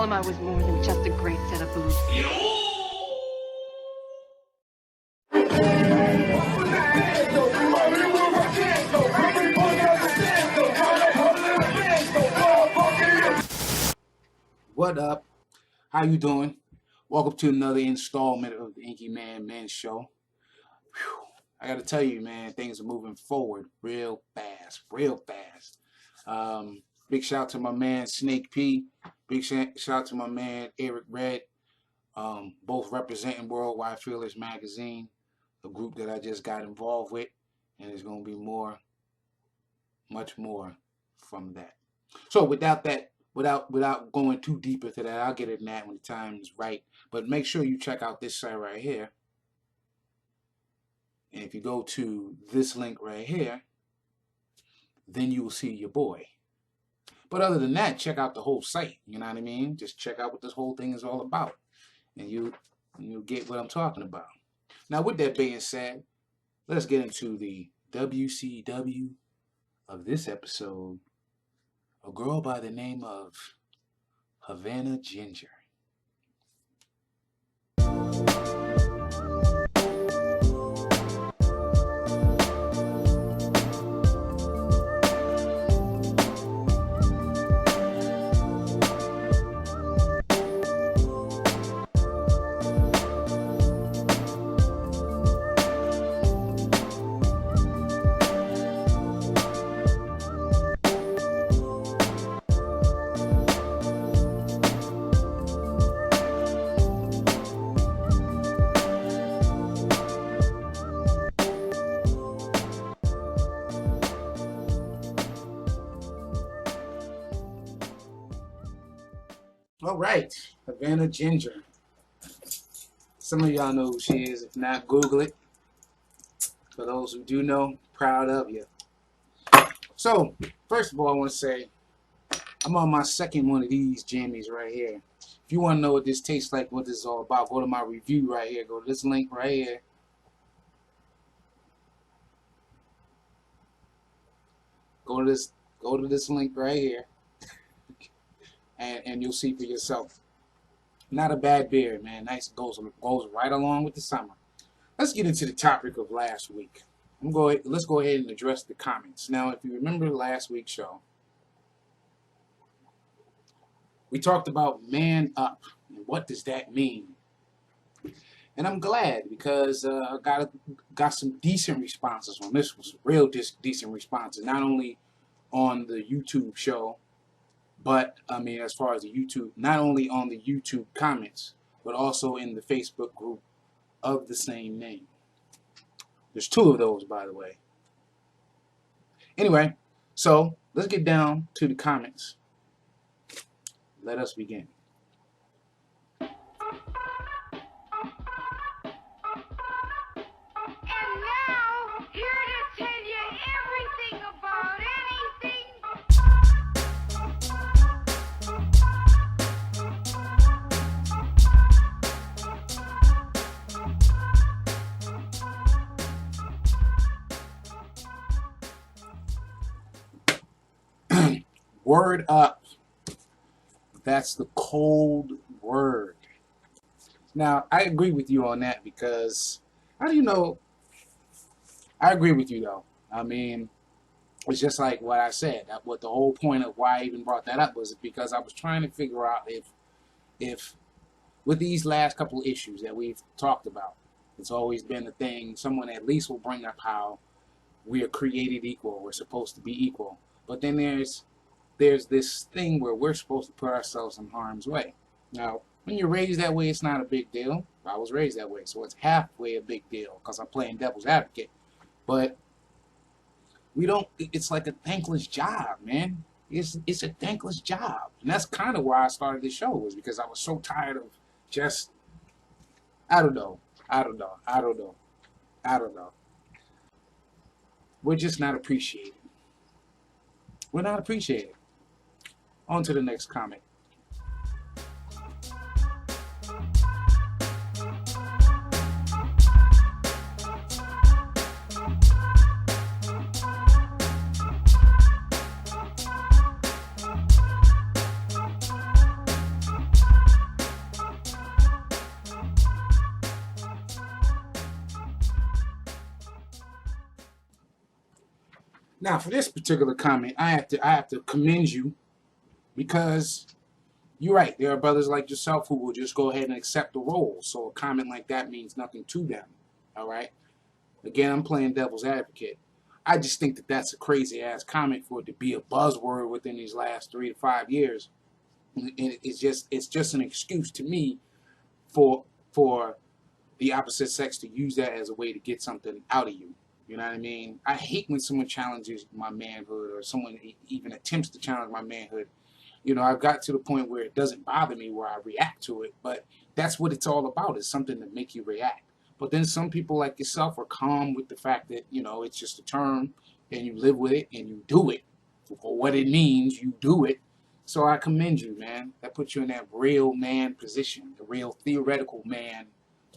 him I was more than just a great set of boobs. What up? How you doing? Welcome to another installment of the InkyMann show. Whew. I got to tell you, man, things are moving forward real fast. Big shout out to my man Snake P. Big shout out to my man Eric Red. Both representing Worldwide Fearless Magazine, a group that I just got involved with, and there's going to be much more from that. So without going too deep into that, I'll get into that when the time is right. But make sure you check out this site right here. And if you go to this link right here, then you will see your boy. But other than that, check out the whole site. You know what I mean? Just check out what this whole thing is all about. And you'll get what I'm talking about. Now, with that being said, let's get into the WCW of this episode. A girl by the name of Havana Ginger. All right, Havana Ginger. Some of y'all know who she is. If not, Google it. For those who do know, proud of you. So, first of all, I want to say, I'm on my second one of these jammies right here. If you want to know what this tastes like, what this is all about, go to my review right here. Go to this link right here. Go to this link right here. And you'll see for yourself. Not a bad beer, man. Nice, goes right along with the summer. Let's get into the topic of last week. Let's go ahead and address the comments. Now, if you remember last week's show, we talked about man up and what does that mean. And I'm glad because I got some decent responses on this one, some real decent responses. Not only on the YouTube show, but, I mean, as far as the YouTube, not only on the YouTube comments, but also in the Facebook group of the same name. There's two of those, by the way. Anyway, so let's get down to the comments. Let us begin. Word up. That's the cold word. Now, I agree with you on that because, how do you know? I agree with you, though. I mean, it's just like what I said. What the whole point of why I even brought that up was because I was trying to figure out if with these last couple of issues that we've talked about, it's always been a thing. Someone at least will bring up how we are created equal. We're supposed to be equal. But then there's this thing where we're supposed to put ourselves in harm's way. Now, when you're raised that way, it's not a big deal. I was raised that way, so it's halfway a big deal because I'm playing devil's advocate. But it's like a thankless job, man. It's a thankless job. And that's kind of why I started this show, was because I was so tired of just, I don't know. We're just not appreciated. We're not appreciated. On to the next comment. Now, for this particular comment, I have to commend you because you're right. There are brothers like yourself who will just go ahead and accept the role. So a comment like that means nothing to them. All right. Again, I'm playing devil's advocate. I just think that that's a crazy ass comment for it to be a buzzword within these last 3 to 5 years. And it's just an excuse to me for the opposite sex to use that as a way to get something out of you. You know what I mean? I hate when someone challenges my manhood or someone even attempts to challenge my manhood. You know, I've got to the point where it doesn't bother me where I react to it, but that's what it's all about, is something to make you react. But then some people like yourself are calm with the fact that, you know, it's just a term and you live with it and you do it for what it means. You do it. So I commend you, man. That puts you in that real man position, the real theoretical man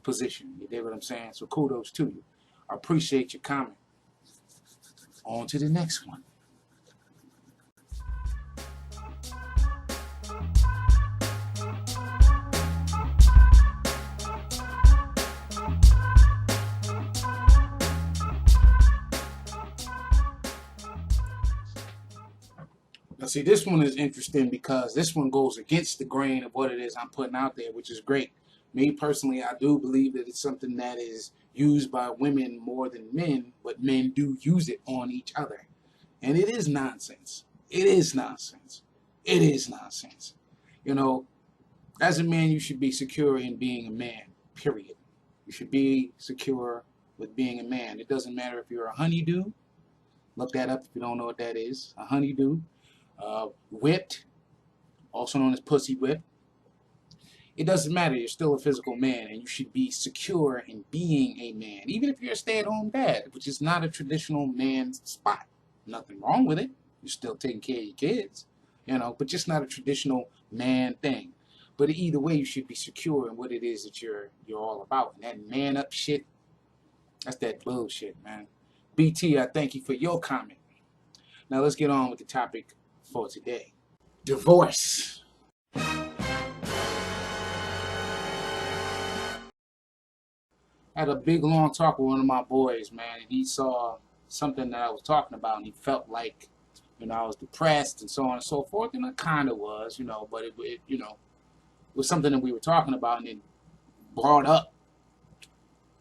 position. You dig what I'm saying? So kudos to you. I appreciate your comment. On to the next one. Now, see, this one is interesting because this one goes against the grain of what it is I'm putting out there, which is great. Me personally, I do believe that it's something that is used by women more than men, but men do use it on each other. And it is nonsense. It is nonsense. It is nonsense. You know, as a man, you should be secure in being a man, period. You should be secure with being a man. It doesn't matter if you're a honeydew. Look that up if you don't know what that is. A honeydew. Whipped, also known as pussy whipped. It doesn't matter. You're still a physical man, and you should be secure in being a man, even if you're a stay-at-home dad, which is not a traditional man's spot. Nothing wrong with it. You're still taking care of your kids, you know, but just not a traditional man thing. But either way, you should be secure in what it is that you're all about. And that man up shit, that's that bullshit, man. BT, I thank you for your comment. Now let's get on with the topic for today. Divorce. I had a big long talk with one of my boys, man, and he saw something that I was talking about, and he felt like, you know, I was depressed and so on and so forth, and I kind of was, you know, but it you know, it was something that we were talking about, and it brought up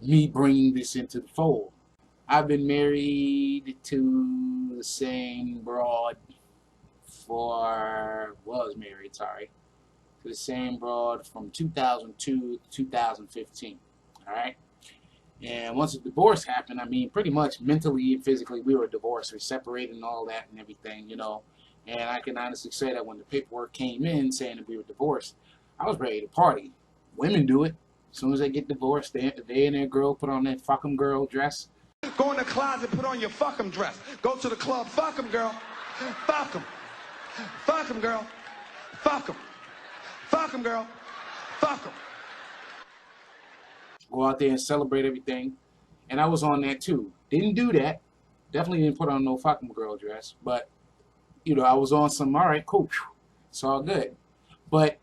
me bringing this into the fold. I've been married to the same broad to the same broad from 2002 to 2015, all right? And once the divorce happened, I mean, pretty much mentally and physically, we were divorced. We separated and all that and everything, you know. And I can honestly say that when the paperwork came in saying that we were divorced, I was ready to party. Women do it. As soon as they get divorced, they and their girl put on that fuck 'em girl dress. Go in the closet, put on your fuck 'em dress. Go to the club, fuck 'em, girl. Fuck 'em. Fuck 'em, girl. Fuck 'em. Fuck 'em, girl. Fuck 'em. Go out there and celebrate everything. And I was on that too. Didn't do that. Definitely didn't put on no fucking girl dress. But, you know, I was on some, all right, cool. It's all good. But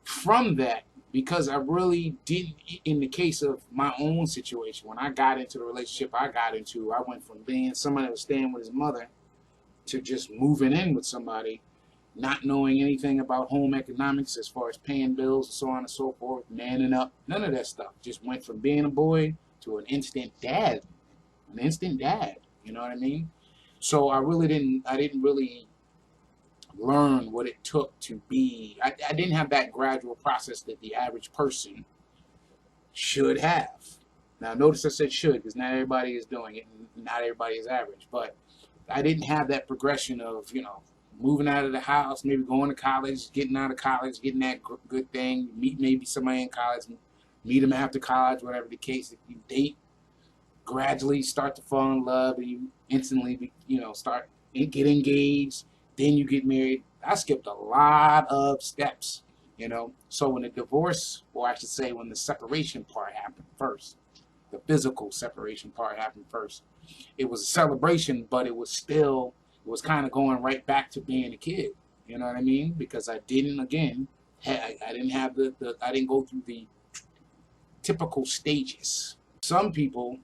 from that, because I really didn't, in the case of my own situation, when I got into the relationship I got into, I went from being somebody that was staying with his mother to just moving in with somebody, not knowing anything about home economics as far as paying bills and so on and so forth, manning up, none of that stuff. Just went from being a boy to an instant dad, you know what I mean? So I didn't really learn what it took to be, I didn't have that gradual process that the average person should have. Now notice I said should, because not everybody is doing it, and not everybody is average, but I didn't have that progression of, you know, moving out of the house, maybe going to college, getting out of college, getting that good thing, meet maybe somebody in college, meet them after college, whatever the case. If you date, gradually start to fall in love, and you instantly, you know, get engaged, then you get married. I skipped a lot of steps, you know. So when the divorce, or I should say when the separation part happened first, the physical separation part happened first, it was a celebration, but it was kind of going right back to being a kid. You know what I mean? Because I didn't, again, I didn't go through the typical stages. Some people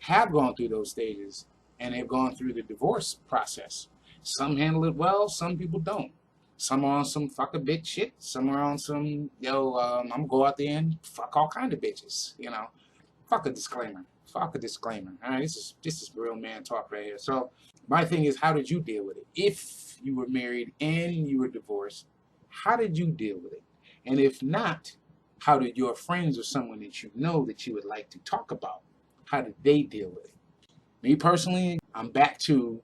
have gone through those stages and they've gone through the divorce process. Some handle it well, some people don't. Some are on some fuck a bitch shit. Some are on some, I'm gonna go out there and fuck all kind of bitches, you know. Fuck a disclaimer. Fuck a disclaimer. All right, this is real man talk right here. So my thing is, how did you deal with it? If you were married and you were divorced, how did you deal with it? And if not, how did your friends or someone that you know that you would like to talk about, how did they deal with it? Me personally, I'm back to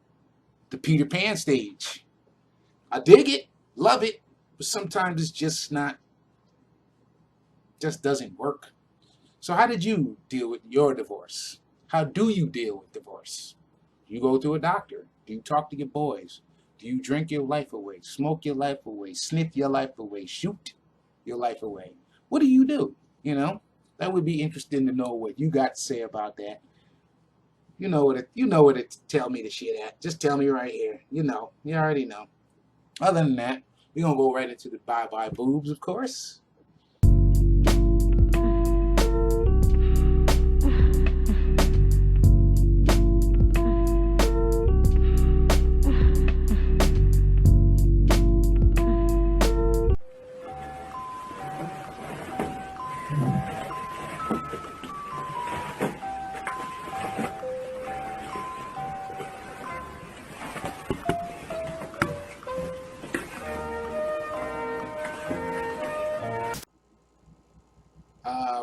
the Peter Pan stage. I dig it, love it, but sometimes it's just doesn't work. So how did you deal with your divorce? How do you deal with divorce? Do you go to a doctor? Do you talk to your boys? Do you drink your life away, smoke your life away, sniff your life away, shoot your life away? What do you do? You know, that would be interesting to know what you got to say about that. You know what to tell me the shit at. Just tell me right here. You already know. Other than that, we're gonna go right into the bye-bye boobs, of course.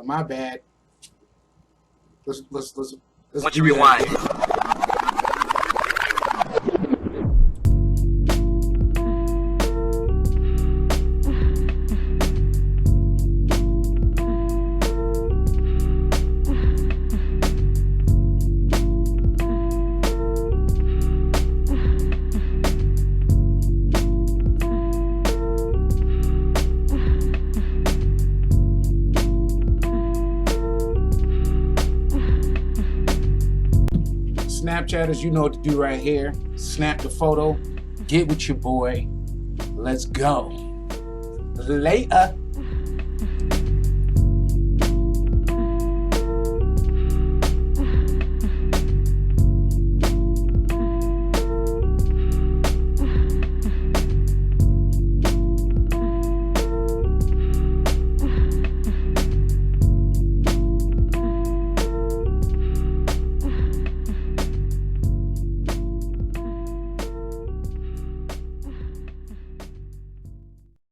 My bad. Let's Once you rewind. Snapchatters, you know what to do right here. Snap the photo. Get with your boy. Let's go. Later.